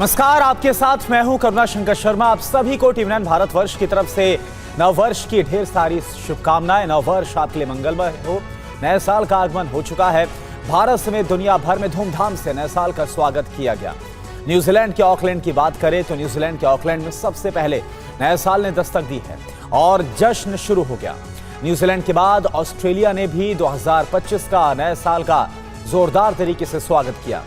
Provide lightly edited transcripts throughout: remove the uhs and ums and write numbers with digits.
नमस्कार, आपके साथ मैं हूं करुणा शंकर शर्मा। आप सभी को टीम 9 भारतवर्ष की तरफ से नववर्ष की ढेर सारी शुभकामनाएं। नववर्ष आपके लिए मंगलमय हो। नए साल का आगमन हो चुका है। भारत समेत दुनिया भर में धूमधाम से नए साल का स्वागत किया गया। न्यूजीलैंड के ऑकलैंड की बात करें तो न्यूजीलैंड के ऑकलैंड में सबसे पहले नए साल ने दस्तक दी है और जश्न शुरू हो गया। न्यूजीलैंड के बाद ऑस्ट्रेलिया ने भी 2025 का नए साल का जोरदार तरीके से स्वागत किया।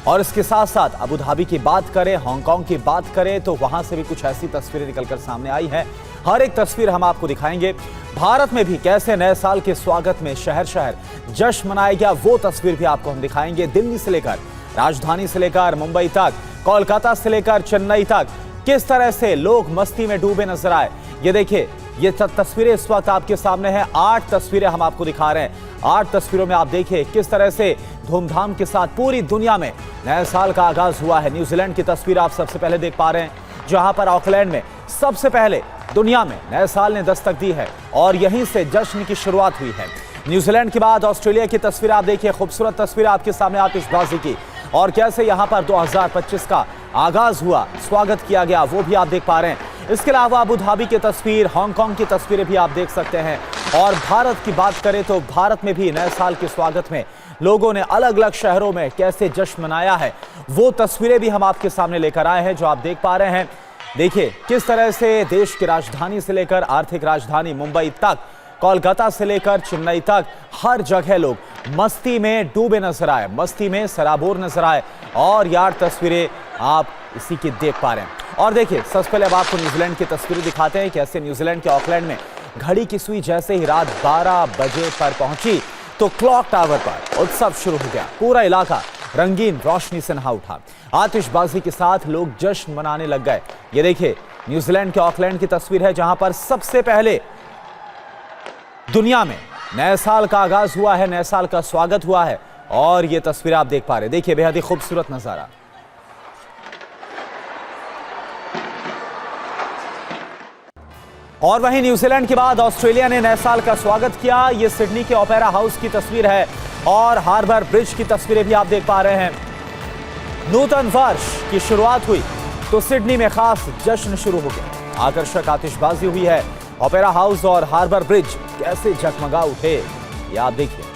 और इसके साथ साथ अबू धाबी की बात करें, हांगकांग की बात करें तो वहां से भी कुछ ऐसी तस्वीरें निकलकर सामने आई हैं। हर एक तस्वीर हम आपको दिखाएंगे। भारत में भी कैसे नए साल के स्वागत में शहर शहर जश्न मनाया गया, वो तस्वीर भी आपको हम दिखाएंगे। दिल्ली से लेकर राजधानी से लेकर मुंबई तक, कोलकाता से लेकर चेन्नई तक किस तरह से लोग मस्ती में डूबे नजर आए। ये देखिए, ये तस्वीरें इस वक्त आपके सामने हैं। 8 तस्वीरें हम आपको दिखा रहे हैं। 8 तस्वीरों में आप देखिए किस तरह से धूमधाम के साथ पूरी दुनिया में नए साल का आगाज हुआ है। न्यूजीलैंड की तस्वीर आप सबसे पहले देख पा रहे हैं, जहां पर ऑकलैंड में सबसे पहले दुनिया में नए साल ने दस्तक दी है और यहीं से जश्न की शुरुआत हुई है। न्यूजीलैंड के बाद ऑस्ट्रेलिया की तस्वीर आप देखिए। खूबसूरत तस्वीर आपके सामने आतिशबाजी की और कैसे यहां पर 2025 का आगाज हुआ, स्वागत किया गया, वो भी आप देख पा रहे हैं। इसके अलावा अबू धाबी की तस्वीर, हांगकांग की तस्वीरें भी आप देख सकते हैं। और भारत की बात करें तो भारत में भी नए साल के स्वागत में लोगों ने अलग अलग शहरों में कैसे जश्न मनाया है, वो तस्वीरें भी हम आपके सामने लेकर आए हैं, जो आप देख पा रहे हैं। देखिए किस तरह से देश की राजधानी से लेकर आर्थिक राजधानी मुंबई तक, कोलकाता से लेकर चेन्नई तक हर जगह लोग मस्ती में डूबे नजर आए, मस्ती में सराबोर नजर आए। और यार तस्वीरें आप इसी की देख पा रहे हैं। और देखिए, सबसे पहले अब आपको न्यूजीलैंड की तस्वीरें दिखाते हैं। कैसे न्यूजीलैंड के ऑकलैंड में घड़ी की सुई जैसे ही रात 12 बजे पर पहुंची तो क्लॉक टावर पर उत्सव शुरू हो गया। पूरा इलाका रंगीन रोशनी से नहा उठा। आतिशबाजी के साथ लोग जश्न मनाने लग गए। ये देखिए, न्यूजीलैंड के ऑकलैंड की तस्वीर है, जहां पर सबसे पहले दुनिया में नए साल का आगाज हुआ है, नए साल का स्वागत हुआ है। और ये तस्वीर आप देख पा रहे हैं। देखिए, बेहद ही खूबसूरत नजारा। और वहीं न्यूजीलैंड के बाद ऑस्ट्रेलिया ने नए साल का स्वागत किया। ये सिडनी के ओपेरा हाउस की तस्वीर है और हार्बर ब्रिज की तस्वीरें भी आप देख पा रहे हैं। नूतन वर्ष की शुरुआत हुई तो सिडनी में खास जश्न शुरू हो गया। आकर्षक आतिशबाजी हुई है। ओपेरा हाउस और हार्बर ब्रिज कैसे जगमगा उठे, ये आप देखिए।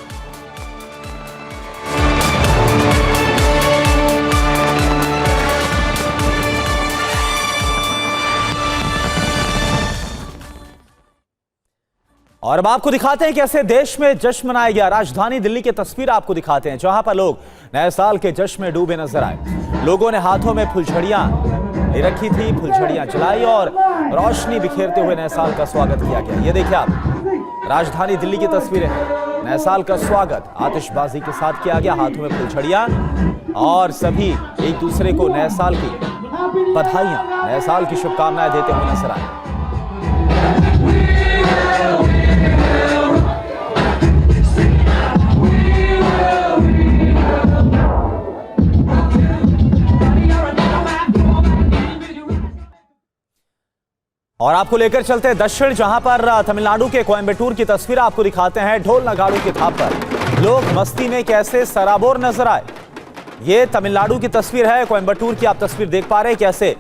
और अब आपको दिखाते हैं कैसे देश में जश्न मनाया गया। राजधानी दिल्ली की तस्वीर आपको दिखाते हैं, जहां पर लोग नए साल के जश्न में डूबे नजर आए। लोगों ने हाथों में फुलझड़ियां ले रखी थी, फुलझड़ियां जलाई और रोशनी बिखेरते हुए नए साल का स्वागत किया गया। ये देखिए आप, राजधानी दिल्ली की तस्वीरें। नए साल का स्वागत आतिशबाजी के साथ किया गया, हाथों में फुलझड़ियां और सभी एक दूसरे को नए साल की बधाइयां, नए साल की शुभकामनाएं देते हुए नजर आए। और आपको लेकर चलते हैं दक्षिण, जहां पर तमिलनाडु के कोयंबटूर की तस्वीर आपको दिखाते हैं। ढोल नगाड़ों की थाप पर लोग मस्ती में कैसे सराबोर नजर आए। ये तमिलनाडु की तस्वीर है, कोयंबटूर की आप तस्वीर देख पा रहे हैं। कैसे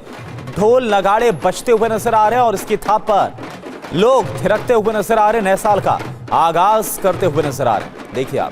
ढोल नगाड़े बजते हुए नजर आ रहे हैं और इसकी थाप पर लोग थिरकते हुए नजर आ रहे हैं, नए साल का आगाज करते हुए नजर आ रहे हैं। देखिए आप।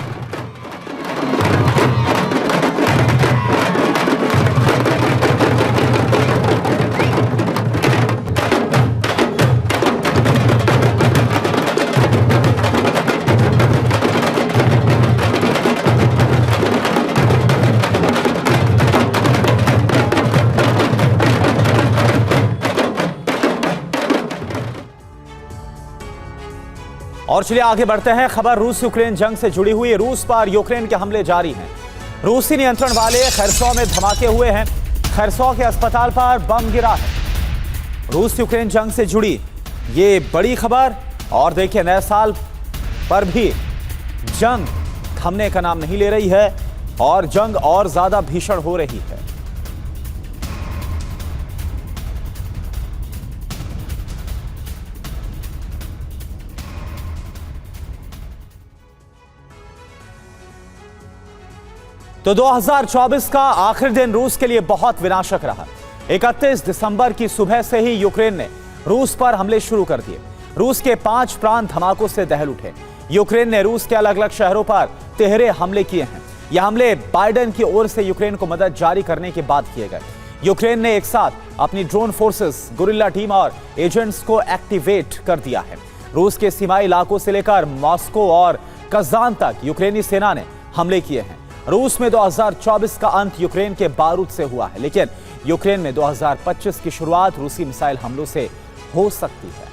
और चलिए आगे बढ़ते हैं। खबर रूस यूक्रेन जंग से जुड़ी हुई। रूस पर यूक्रेन के हमले जारी हैं। रूसी नियंत्रण वाले खरसों में धमाके हुए हैं। खरसों के अस्पताल पर बम गिरा है। रूस यूक्रेन जंग से जुड़ी ये बड़ी खबर। और देखिए, नए साल पर भी जंग थमने का नाम नहीं ले रही है और जंग और ज्यादा भीषण हो रही है। तो 2024 का आखिरी दिन रूस के लिए बहुत विनाशक रहा। 31 दिसंबर की सुबह से ही यूक्रेन ने रूस पर हमले शुरू कर दिए। रूस के 5 प्रांत धमाकों से दहल उठे। यूक्रेन ने रूस के अलग अलग शहरों पर तिहरे हमले किए हैं। यह हमले बाइडेन की ओर से यूक्रेन को मदद जारी करने के बाद किए गए। यूक्रेन ने एक साथ अपनी ड्रोन फोर्सेस, गुरिल्ला टीम और एजेंट्स को एक्टिवेट कर दिया है। रूस के सीमाई इलाकों से लेकर मॉस्को और कजान तक यूक्रेनी सेना ने हमले किए हैं। रूस में 2024 का अंत यूक्रेन के बारूद से हुआ है, लेकिन यूक्रेन में 2025 की शुरुआत रूसी मिसाइल हमलों से हो सकती है।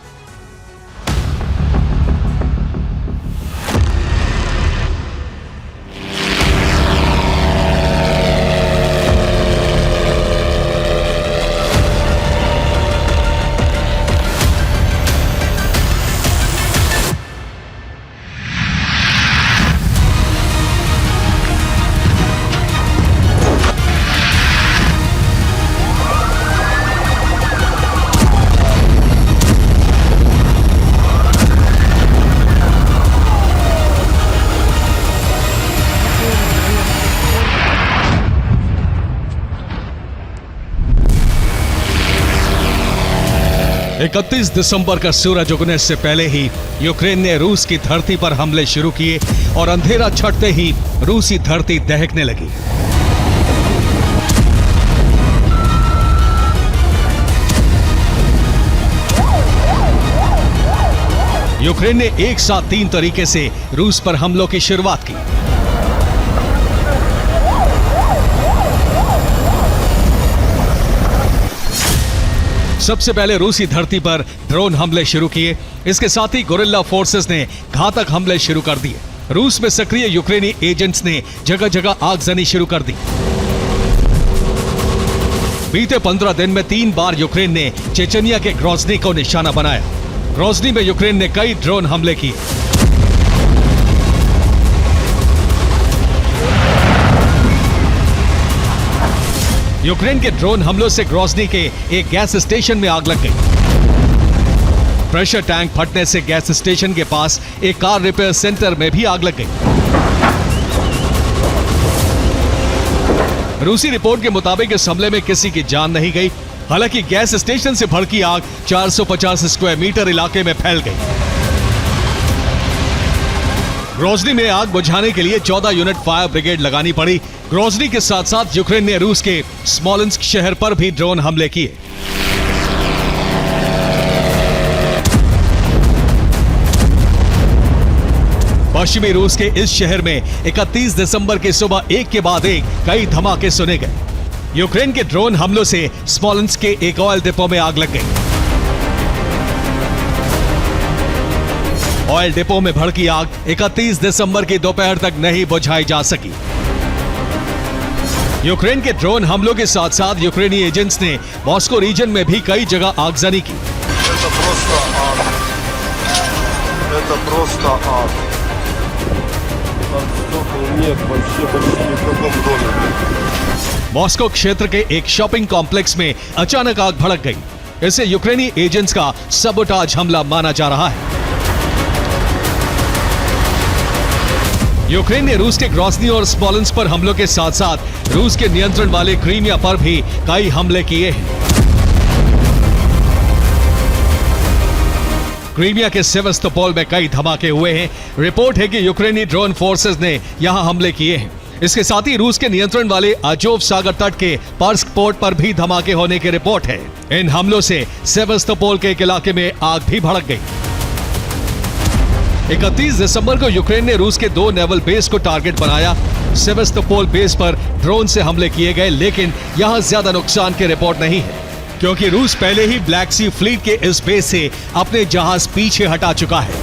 इकतीस दिसंबर का सूरज उगने से पहले ही यूक्रेन ने रूस की धरती पर हमले शुरू किए और अंधेरा छटते ही रूसी धरती दहकने लगी। यूक्रेन ने एक साथ 3 तरीके से रूस पर हमलों की शुरुआत की। सबसे पहले रूसी धरती पर ड्रोन हमले शुरू किए। इसके साथ ही गुरिल्ला फोर्सेस ने घातक हमले शुरू कर दिए। रूस में सक्रिय यूक्रेनी एजेंट्स ने जगह जगह आगजनी शुरू कर दी। बीते 15 दिन में 3 बार यूक्रेन ने चेचनिया के ग्रोजनी को निशाना बनाया। ग्रोजनी में यूक्रेन ने कई ड्रोन हमले किए। यूक्रेन के ड्रोन हमलों से ग्रोजनी के एक गैस स्टेशन में आग लग गई। प्रेशर टैंक फटने से गैस स्टेशन के पास एक कार रिपेयर सेंटर में भी आग लग गई। रूसी रिपोर्ट के मुताबिक इस हमले में किसी की जान नहीं गई। हालांकि गैस स्टेशन से भड़की आग 450 स्क्वायर मीटर इलाके में फैल गई। ग्रोजनी में आग बुझाने के लिए 14 यूनिट फायर ब्रिगेड लगानी पड़ी। ग्रोजनी के साथ साथ यूक्रेन ने रूस के स्मोलेंस्क शहर पर भी ड्रोन हमले किए। पश्चिमी रूस के इस शहर में 31 दिसंबर की सुबह एक के बाद एक कई धमाके सुने गए। यूक्रेन के ड्रोन हमलों से स्मोलेंस्क के एक ऑयल डिपो में आग लग गई। ऑयल डिपो में भड़की आग 31 दिसंबर की दोपहर तक नहीं बुझाई जा सकी। यूक्रेन के ड्रोन हमलों के साथ साथ यूक्रेनी एजेंट्स ने मॉस्को रीजन में भी कई जगह आगजनी की। मॉस्को क्षेत्र के एक शॉपिंग कॉम्प्लेक्स में अचानक आग भड़क गई। इसे यूक्रेनी एजेंट्स का सबोटाज हमला माना जा रहा है। यूक्रेन ने रूस के ग्रोजनी और स्मोलेंस्क पर हमलों के साथ साथ रूस के नियंत्रण वाले क्रीमिया पर भी कई हमले किए हैं। क्रीमिया के सेवास्तोपोल में कई धमाके हुए हैं। रिपोर्ट है कि यूक्रेनी ड्रोन फोर्सेस ने यहां हमले किए हैं। इसके साथ ही रूस के नियंत्रण वाले अजोव सागर तट के पर्स्क पोर्ट पर भी धमाके होने की रिपोर्ट है। इन हमलों से सेवास्तोपोल के एक इलाके में आग भी भड़क गई। 31 दिसंबर को यूक्रेन ने रूस के 2 नेवल बेस को टारगेट बनाया। सेवास्तोपोल बेस पर ड्रोन से हमले किए गए, लेकिन यहां ज्यादा नुकसान की रिपोर्ट नहीं है, क्योंकि रूस पहले ही ब्लैक सी फ्लीट के इस बेस से अपने जहाज पीछे हटा चुका है।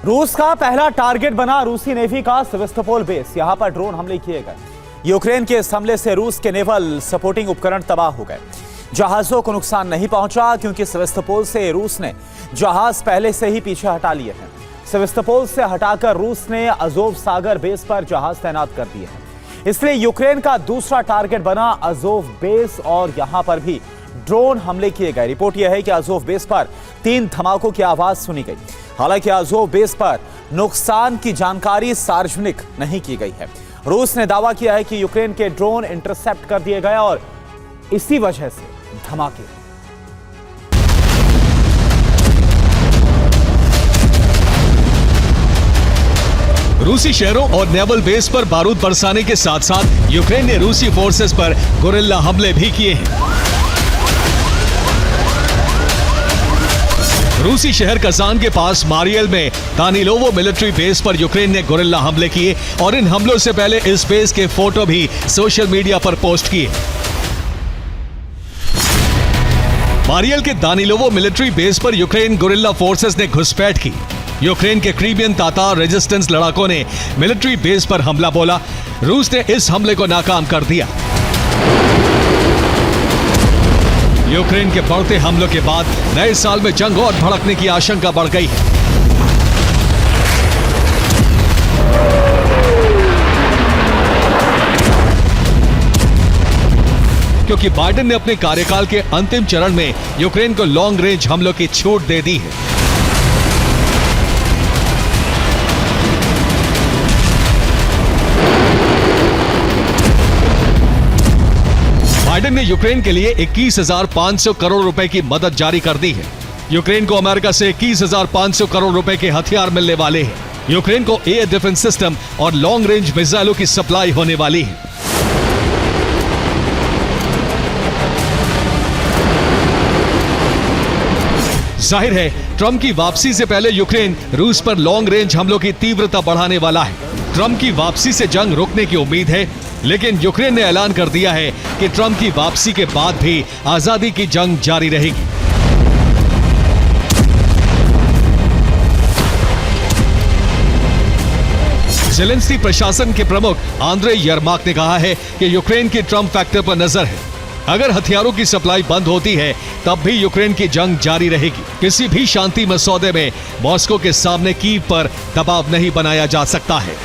रूस का पहला टारगेट बना रूसी नेवी का सेवास्तोपोल बेस। यहां पर ड्रोन हमले किए गए। यूक्रेन के इस हमले से रूस के नेवल सपोर्टिंग उपकरण तबाह हो गए। जहाजों को नुकसान नहीं पहुंचा, क्योंकि सेवास्तोपोल से रूस ने जहाज पहले से ही पीछे हटा लिए हैं। सेवास्तोपोल से हटाकर रूस ने अजोव सागर बेस पर जहाज तैनात कर दिए हैं। इसलिए यूक्रेन का दूसरा टारगेट बना अज़ोव बेस और यहां पर भी ड्रोन हमले किए गए। रिपोर्ट यह है कि अज़ोव बेस पर 3 धमाकों की आवाज सुनी गई। हालांकि अज़ोव बेस पर नुकसान की जानकारी सार्वजनिक नहीं की गई है। रूस ने दावा किया है कि यूक्रेन के ड्रोन इंटरसेप्ट कर दिए गए और इसी वजह से धमाके। रूसी शहरों और नेवल बेस पर बारूद बरसाने के साथ साथ यूक्रेन ने रूसी फोर्सेस पर गोरिल्ला हमले भी किए हैं। रूसी शहर कजान के पास मारियल में दानिलोवो मिलिट्री बेस पर यूक्रेन ने गोरिल्ला हमले किए और इन हमलों से पहले इस बेस के फोटो भी सोशल मीडिया पर पोस्ट किए। मारियल के दानिलोवो मिलिट्री बेस पर यूक्रेन गोरिल्ला फोर्सेस ने घुसपैठ की। यूक्रेन के क्रीबियन तातार रेजिस्टेंस लड़ाकों ने मिलिट्री बेस पर हमला बोला। रूस ने इस हमले को नाकाम कर दिया। यूक्रेन के बढ़ते हमलों के बाद नए साल में जंग और भड़कने की आशंका बढ़ गई है। क्योंकि बाइडेन ने अपने कार्यकाल के अंतिम चरण में यूक्रेन को लॉन्ग रेंज हमलों की छूट दे दी है। बाइडेन ने यूक्रेन के लिए 21,500 करोड़ रुपए की मदद जारी कर दी है। यूक्रेन को अमेरिका से 21,500 करोड़ रुपए के हथियार मिलने वाले हैं। यूक्रेन को एयर डिफेंस सिस्टम और लॉन्ग रेंज मिसाइलों की सप्लाई होने वाली है। जाहिर है ट्रंप की वापसी से पहले यूक्रेन रूस पर लॉन्ग रेंज हमलों की तीव्रता बढ़ाने वाला है। ट्रंप की वापसी से जंग रुकने की उम्मीद है, लेकिन यूक्रेन ने ऐलान कर दिया है कि ट्रंप की वापसी के बाद भी आजादी की जंग जारी रहेगी। ज़ेलेंस्की प्रशासन के प्रमुख आंद्रे यरमाक ने कहा है कि यूक्रेन की ट्रंप फैक्टर पर नजर है। अगर हथियारों की सप्लाई बंद होती है तब भी यूक्रेन की जंग जारी रहेगी। किसी भी शांति मसौदे में मॉस्को के सामने कीव पर दबाव नहीं बनाया जा सकता है।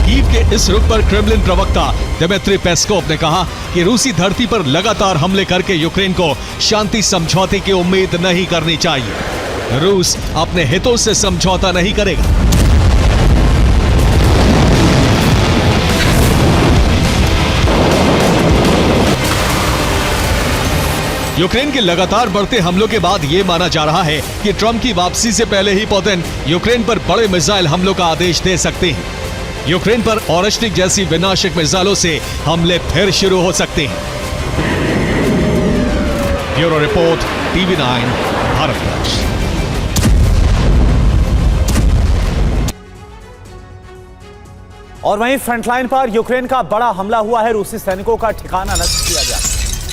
कीव के इस रुख पर क्रेमलिन प्रवक्ता दिमित्री पेस्कोव ने कहा कि रूसी धरती पर लगातार हमले करके यूक्रेन को शांति समझौते की उम्मीद नहीं करनी चाहिए। रूस अपने हितों से समझौता नहीं करेगा। यूक्रेन के लगातार बढ़ते हमलों के बाद यह माना जा रहा है कि ट्रंप की वापसी से पहले ही पुतिन यूक्रेन पर बड़े मिसाइल हमलों का आदेश दे सकते हैं। यूक्रेन पर ओरेश्निक जैसी विनाशक मिसाइलों से हमले फिर शुरू हो सकते हैं। Bureau report, TV9 Bharatvarsh. और वहीं फ्रंटलाइन पर यूक्रेन का बड़ा हमला हुआ है। रूसी सैनिकों का ठिकाना नष्ट किया गया।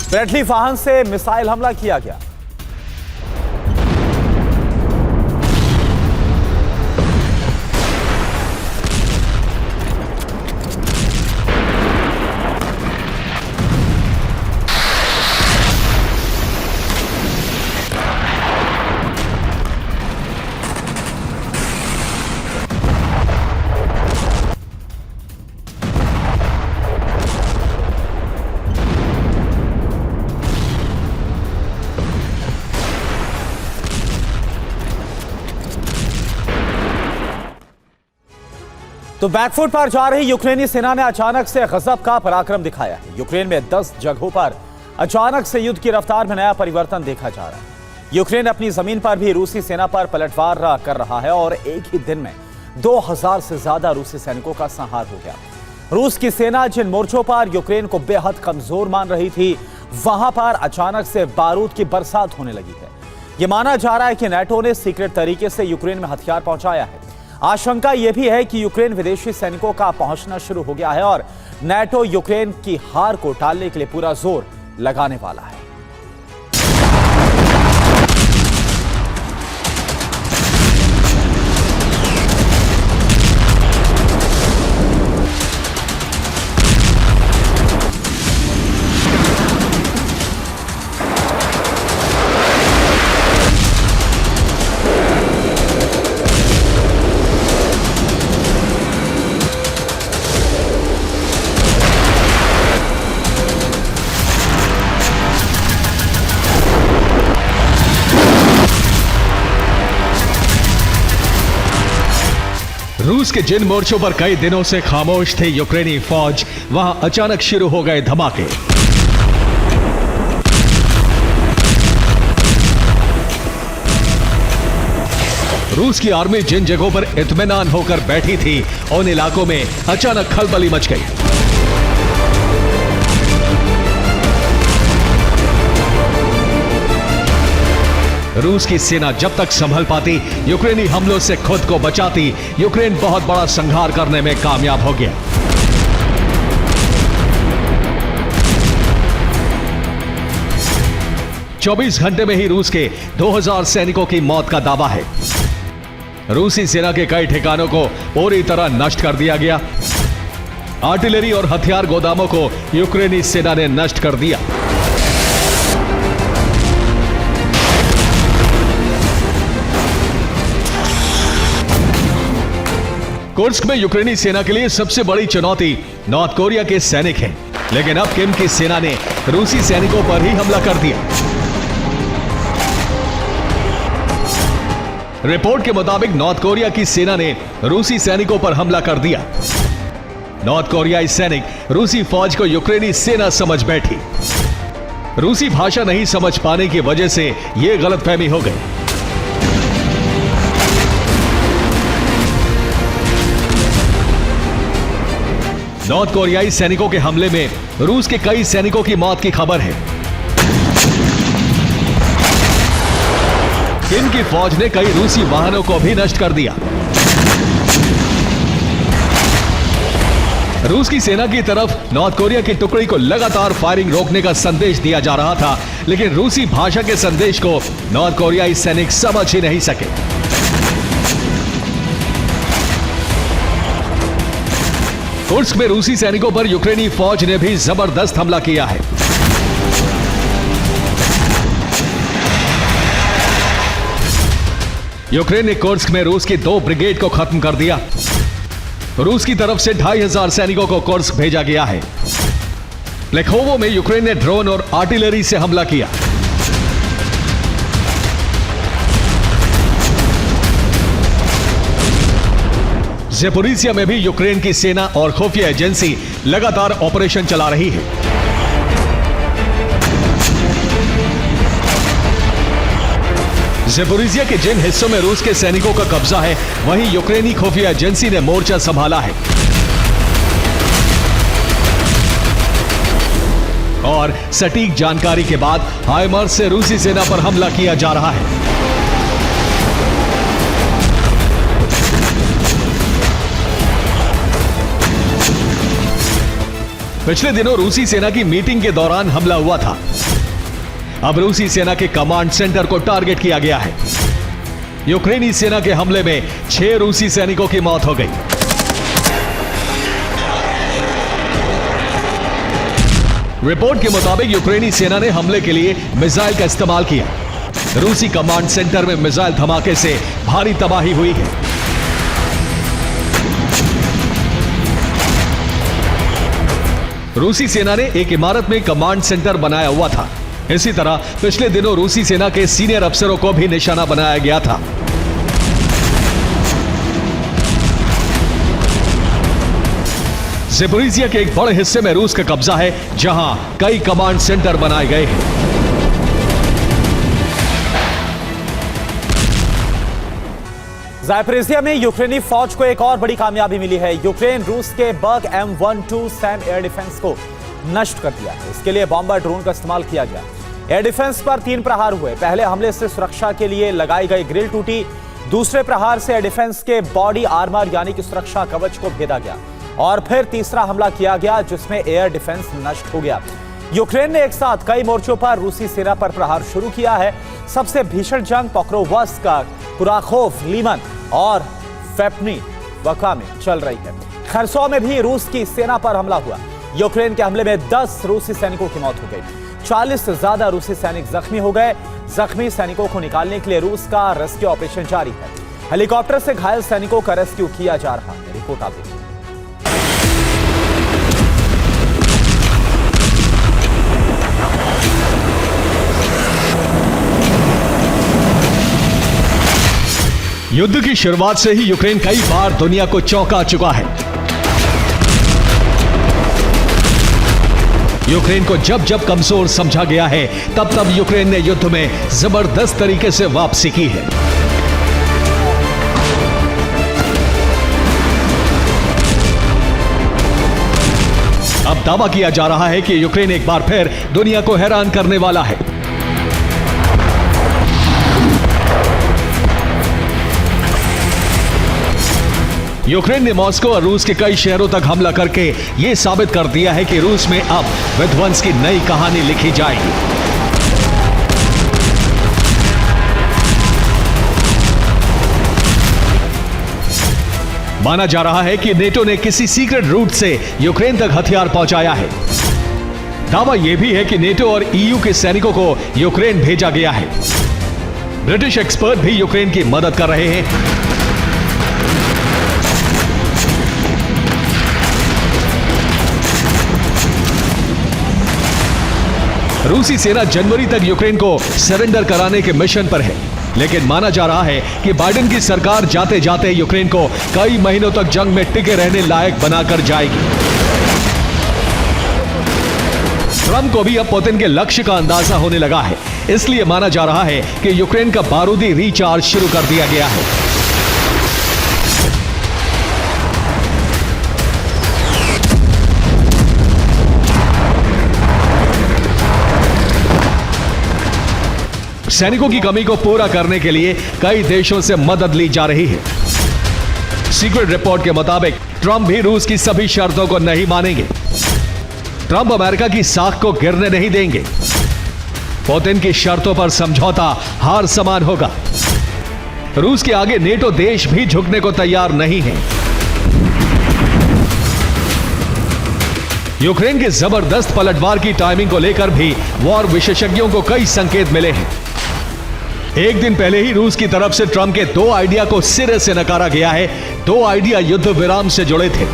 ब्रैडली वाहन से मिसाइल हमला किया गया। तो बैकफुट पर जा रही यूक्रेनी सेना ने अचानक से गजब का पराक्रम दिखाया है। यूक्रेन में 10 जगहों पर अचानक से युद्ध की रफ्तार में नया परिवर्तन देखा जा रहा है। यूक्रेन अपनी जमीन पर भी रूसी सेना पर पलटवार कर रहा है और एक ही दिन में 2000 से ज्यादा रूसी सैनिकों का संहार हो गया। रूस की सेना जिन मोर्चों पर यूक्रेन को बेहद कमजोर मान रही थी, वहां पर अचानक से बारूद की बरसात होने लगी है। यह माना जा रहा है कि नाटो ने सीक्रेट तरीके से यूक्रेन में हथियार पहुंचाया है। आशंका यह भी है कि यूक्रेन विदेशी सैनिकों का पहुंचना शुरू हो गया है और नाटो यूक्रेन की हार को टालने के लिए पूरा जोर लगाने वाला है। रूस के जिन मोर्चों पर कई दिनों से खामोश थे यूक्रेनी फौज, वहां अचानक शुरू हो गए धमाके। रूस की आर्मी जिन जगहों पर इत्मीनान होकर बैठी थी, उन इलाकों में अचानक खलबली मच गई। रूस की सेना जब तक संभल पाती, यूक्रेनी हमलों से खुद को बचाती, यूक्रेन बहुत बड़ा संहार करने में कामयाब हो गया। चौबीस घंटे में ही रूस के 2000 सैनिकों की मौत का दावा है। रूसी सेना के कई ठिकानों को पूरी तरह नष्ट कर दिया गया। आर्टिलरी और हथियार गोदामों को यूक्रेनी सेना ने नष्ट कर दिया। कुर्स्क में यूक्रेनी सेना के लिए सबसे बड़ी चुनौती नॉर्थ कोरिया के सैनिक हैं, लेकिन अब किम की सेना ने रूसी सैनिकों पर ही हमला कर दिया। रिपोर्ट के मुताबिक नॉर्थ कोरिया की सेना ने रूसी सैनिकों पर हमला कर दिया। नॉर्थ कोरियाई सैनिक रूसी फौज को यूक्रेनी सेना समझ बैठी। रूसी भाषा नहीं समझ पाने की वजह से यह गलतफहमी हो गई। नॉर्थ कोरियाई सैनिकों के हमले में रूस के कई सैनिकों की मौत की खबर है। किम की फौज ने कई रूसी वाहनों को भी नष्ट कर दिया। रूस की सेना की तरफ नॉर्थ कोरिया की टुकड़ी को लगातार फायरिंग रोकने का संदेश दिया जा रहा था, लेकिन रूसी भाषा के संदेश को नॉर्थ कोरियाई सैनिक समझ ही नहीं सके। कुर्स्क में रूसी सैनिकों पर यूक्रेनी फौज ने भी जबरदस्त हमला किया है। यूक्रेन ने कुर्स्क में रूस की 2 ब्रिगेड को खत्म कर दिया। रूस की तरफ से 2500 सैनिकों को कुर्स्क भेजा गया है। लेखोवो में यूक्रेन ने ड्रोन और आर्टिलरी से हमला किया। ज़ेपोरिज़िया में भी यूक्रेन की सेना और खुफिया एजेंसी लगातार ऑपरेशन चला रही है। ज़ेपोरिज़िया के जिन हिस्सों में रूस के सैनिकों का कब्जा है, वहीं यूक्रेनी खुफिया एजेंसी ने मोर्चा संभाला है और सटीक जानकारी के बाद हाइमार्स से रूसी सेना पर हमला किया जा रहा है। पिछले दिनों रूसी सेना की मीटिंग के दौरान हमला हुआ था। अब रूसी सेना के कमांड सेंटर को टारगेट किया गया है। यूक्रेनी सेना के हमले में 6 रूसी सैनिकों की मौत हो गई। रिपोर्ट के मुताबिक यूक्रेनी सेना ने हमले के लिए मिसाइल का इस्तेमाल किया। रूसी कमांड सेंटर में मिसाइल धमाके से भारी तबाही हुई है। रूसी सेना ने एक इमारत में कमांड सेंटर बनाया हुआ था। इसी तरह पिछले दिनों रूसी सेना के सीनियर अफसरों को भी निशाना बनाया गया था। ज़ेपोरिज़िया के एक बड़े हिस्से में रूस का कब्जा है, जहां कई कमांड सेंटर बनाए गए हैं। ज़ापोरिज़िया में यूक्रेनी फौज को एक और बड़ी कामयाबी मिली है। यूक्रेन रूस के बर्ग M12 सैम एयर डिफेंस को नष्ट कर दिया है। इसके लिए बॉम्बर ड्रोन का इस्तेमाल किया गया। एयर डिफेंस पर 3 प्रहार हुए। पहले हमले से सुरक्षा के लिए लगाई गई ग्रिल टूटी। दूसरे प्रहार से एयर डिफेंस के बॉडी आर्मर यानी कि सुरक्षा कवच को भेदा गया और फिर तीसरा हमला किया गया, जिसमें एयर डिफेंस नष्ट हो गया। यूक्रेन ने एक साथ कई मोर्चों पर रूसी सेना पर प्रहार शुरू किया है। सबसे भीषण जंग पोक्रोवस्क, कुराखोव, लीमन और फेप्नी-वका में चल रही है। खरसों में भी रूस की सेना पर हमला हुआ। यूक्रेन के हमले में 10 रूसी सैनिकों की मौत हो गई। 40 से ज्यादा रूसी सैनिक जख्मी हो गए। जख्मी सैनिकों को निकालने के लिए रूस का रेस्क्यू ऑपरेशन जारी है। हेलीकॉप्टर से घायल सैनिकों का रेस्क्यू किया जा रहा है। रिपोर्ट आप देखिए। युद्ध की शुरुआत से ही यूक्रेन कई बार दुनिया को चौंका चुका है। यूक्रेन को जब जब कमजोर समझा गया है, तब तब यूक्रेन ने युद्ध में जबरदस्त तरीके से वापसी की है। अब दावा किया जा रहा है कि यूक्रेन एक बार फिर दुनिया को हैरान करने वाला है। यूक्रेन ने मॉस्को और रूस के कई शहरों तक हमला करके यह साबित कर दिया है कि रूस में अब विध्वंस की नई कहानी लिखी जाएगी। माना जा रहा है कि नेटो ने किसी सीक्रेट रूट से यूक्रेन तक हथियार पहुंचाया है। दावा यह भी है कि नेटो और ईयू के सैनिकों को यूक्रेन भेजा गया है। ब्रिटिश एक्सपर्ट भी यूक्रेन की मदद कर रहे हैं। रूसी सेना जनवरी तक यूक्रेन को सरेंडर कराने के मिशन पर है, लेकिन माना जा रहा है कि बाइडेन की सरकार जाते जाते यूक्रेन को कई महीनों तक जंग में टिके रहने लायक बनाकर जाएगी। ट्रंप को भी अब पुतिन के लक्ष्य का अंदाजा होने लगा है, इसलिए माना जा रहा है कि यूक्रेन का बारूदी रिचार्ज शुरू कर दिया गया है। सैनिकों की कमी को पूरा करने के लिए कई देशों से मदद ली जा रही है। सीक्रेट रिपोर्ट के मुताबिक ट्रंप भी रूस की सभी शर्तों को नहीं मानेंगे। ट्रंप अमेरिका की साख को गिरने नहीं देंगे। पुतिन की शर्तों पर समझौता हार समान होगा। रूस के आगे नेटो देश भी झुकने को तैयार नहीं है। यूक्रेन के जबरदस्त पलटवार की टाइमिंग को लेकर भी वॉर विशेषज्ञों को कई संकेत मिले हैं। एक दिन पहले ही रूस की तरफ से ट्रंप के 2 आइडिया को सिरे से नकारा गया है। 2 आइडिया युद्ध विराम से जुड़े थे।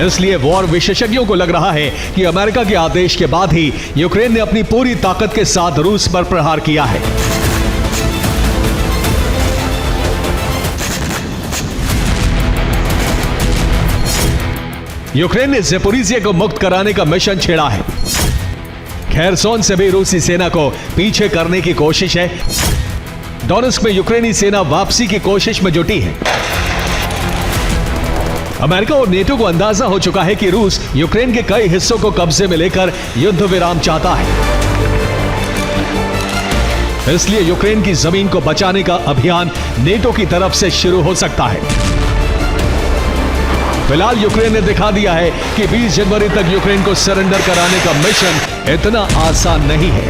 इसलिए वॉर विशेषज्ञों को लग रहा है कि अमेरिका के आदेश के बाद ही यूक्रेन ने अपनी पूरी ताकत के साथ रूस पर प्रहार किया है। यूक्रेन ने ज़पोरिज़िया को मुक्त कराने का मिशन छेड़ा है। खेरसोन से भी रूसी सेना को पीछे करने की कोशिश है। डोनेस्क में यूक्रेनी सेना वापसी की कोशिश में जुटी है। अमेरिका और नेटो को अंदाजा हो चुका है कि रूस यूक्रेन के कई हिस्सों को कब्जे में लेकर युद्ध विराम चाहता है। इसलिए यूक्रेन की जमीन को बचाने का अभियान नेटो की तरफ से शुरू हो सकता है। फिलहाल यूक्रेन ने दिखा दिया है कि 20 जनवरी तक यूक्रेन को सरेंडर कराने का मिशन इतना आसान नहीं है।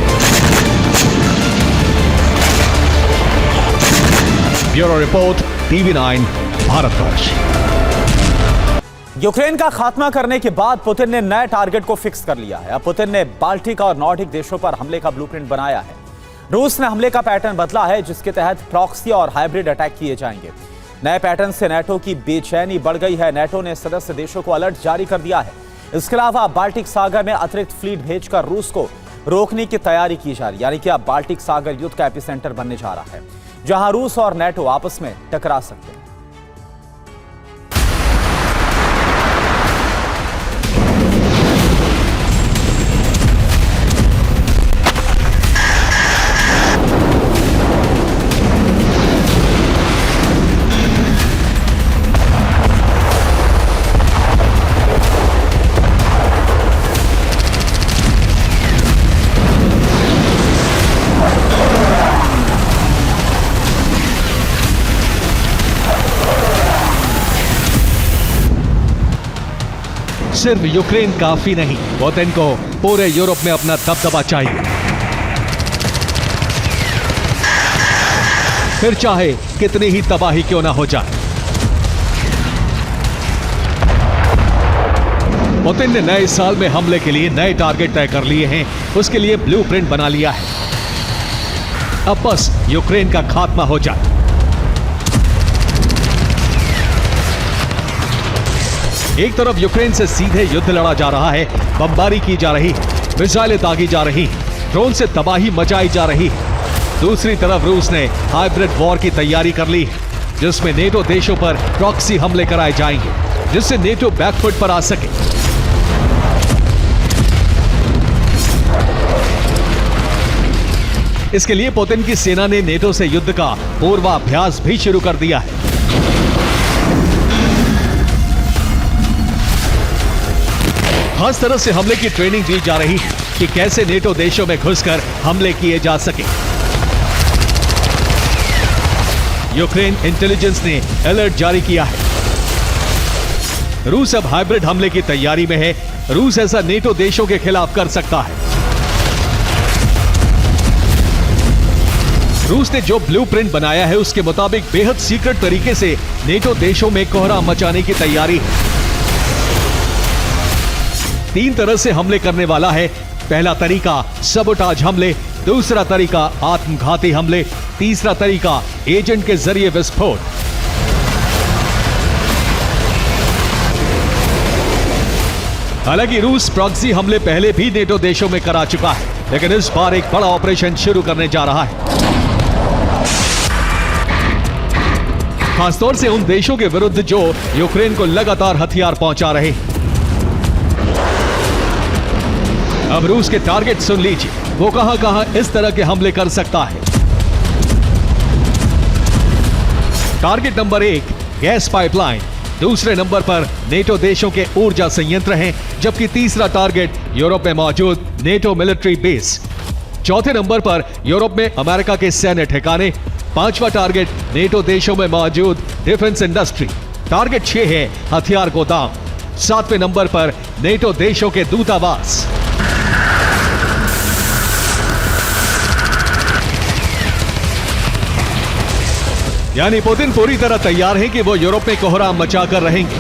Bureau report, TV9 Bharatvarsh. Ukraine का खात्मा करने के बाद पुतिन ने नए टारगेट को फिक्स कर लिया है। अब पुतिन ने बाल्टिक और नॉर्डिक देशों पर हमले का ब्लूप्रिंट बनाया है। रूस ने हमले का पैटर्न बदला है, जिसके तहत प्रॉक्सी और हाइब्रिड अटैक किए जाएंगे। नए पैटर्न से नेटो की बेचैनी बढ़ गई है। नेटो ने सदस्य देशों को अलर्ट जारी कर दिया है। इसके अलावा बाल्टिक सागर में अतिरिक्त फ्लीट भेजकर रूस को रोकने की तैयारी की जा रही है। यानी कि अब बाल्टिक सागर युद्ध का एपिसेंटर बनने जा रहा है, जहां रूस और नेटो आपस में टकरा सकते हैं। सिर्फ यूक्रेन काफी नहीं, पुतिन को पूरे यूरोप में अपना दबदबा चाहिए। फिर चाहे कितनी ही तबाही क्यों ना हो जाए। पुतिन ने नए साल में हमले के लिए नए टारगेट तय कर लिए हैं। उसके लिए ब्लूप्रिंट बना लिया है। अब बस यूक्रेन का खात्मा हो जाए। एक तरफ यूक्रेन से सीधे युद्ध लड़ा जा रहा है, बमबारी की जा रही है, मिसाइलें दागी जा रही हैं, ड्रोन से तबाही मचाई जा रही है। दूसरी तरफ रूस ने हाइब्रिड वॉर की तैयारी कर ली है, जिसमें नेटो देशों पर प्रॉक्सी हमले कराए जाएंगे, जिससे नेटो बैकफुट पर आ सके। इसके लिए पुतिन की सेना ने नेटो से युद्ध का पूर्वाभ्यास भी शुरू कर दिया है। खास तरह से हमले की ट्रेनिंग दी जा रही है कि कैसे नेटो देशों में घुसकर हमले किए जा सके। यूक्रेन इंटेलिजेंस ने अलर्ट जारी किया है। रूस अब हाइब्रिड हमले की तैयारी में है। रूस ऐसा नेटो देशों के खिलाफ कर सकता है। रूस ने जो ब्लूप्रिंट बनाया है उसके मुताबिक बेहद सीक्रेट तरीके से नेटो देशों में कोहराम मचाने की तैयारी है। 3 तरह से हमले करने वाला है। पहला तरीका सबोटाज हमले, दूसरा तरीका आत्मघाती हमले, तीसरा तरीका एजेंट के जरिए विस्फोट। हालांकि रूस प्रॉक्सी हमले पहले भी नेटो देशों में करा चुका है, लेकिन इस बार एक बड़ा ऑपरेशन शुरू करने जा रहा है, खासतौर से उन देशों के विरुद्ध जो यूक्रेन को लगातार हथियार पहुंचा रहे हैं। अब रूस के टारगेट सुन लीजिए, वो कहां इस तरह के हमले कर सकता है। टारगेट नंबर 1 गैस पाइपलाइन, दूसरे नंबर पर नेटो देशों के ऊर्जा संयंत्र हैं, जबकि तीसरा टारगेट यूरोप में मौजूद नेटो मिलिट्री बेस, चौथे नंबर पर यूरोप में अमेरिका के सैन्य ठिकाने, पांचवा टारगेट नेटो देशों में मौजूद डिफेंस इंडस्ट्री, टारगेट 6 है हथियार गोदाम, 7वें नंबर पर नेटो देशों के दूतावास। यानी पुतिन पूरी तरह तैयार है कि वो यूरोप में कोहराम मचाकर रहेंगे।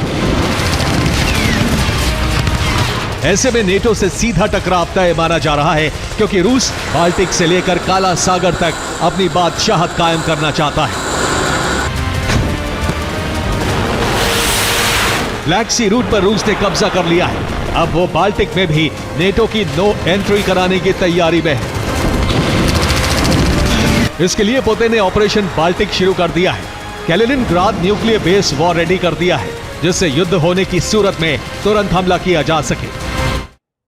ऐसे में नेटो से सीधा टकराव तय माना जा रहा है, क्योंकि रूस बाल्टिक से लेकर काला सागर तक अपनी बादशाहत कायम करना चाहता है। ब्लैक सी रूट पर रूस ने कब्जा कर लिया है। अब वो बाल्टिक में भी नेटो की नो एंट्री कराने की तैयारी में है। इसके लिए पुतिन ने ऑपरेशन बाल्टिक शुरू कर दिया है। Kaliningrad nuclear base war ready कर दिया है, जिससे युद्ध होने की सूरत में तुरंत हमला किया जा सके।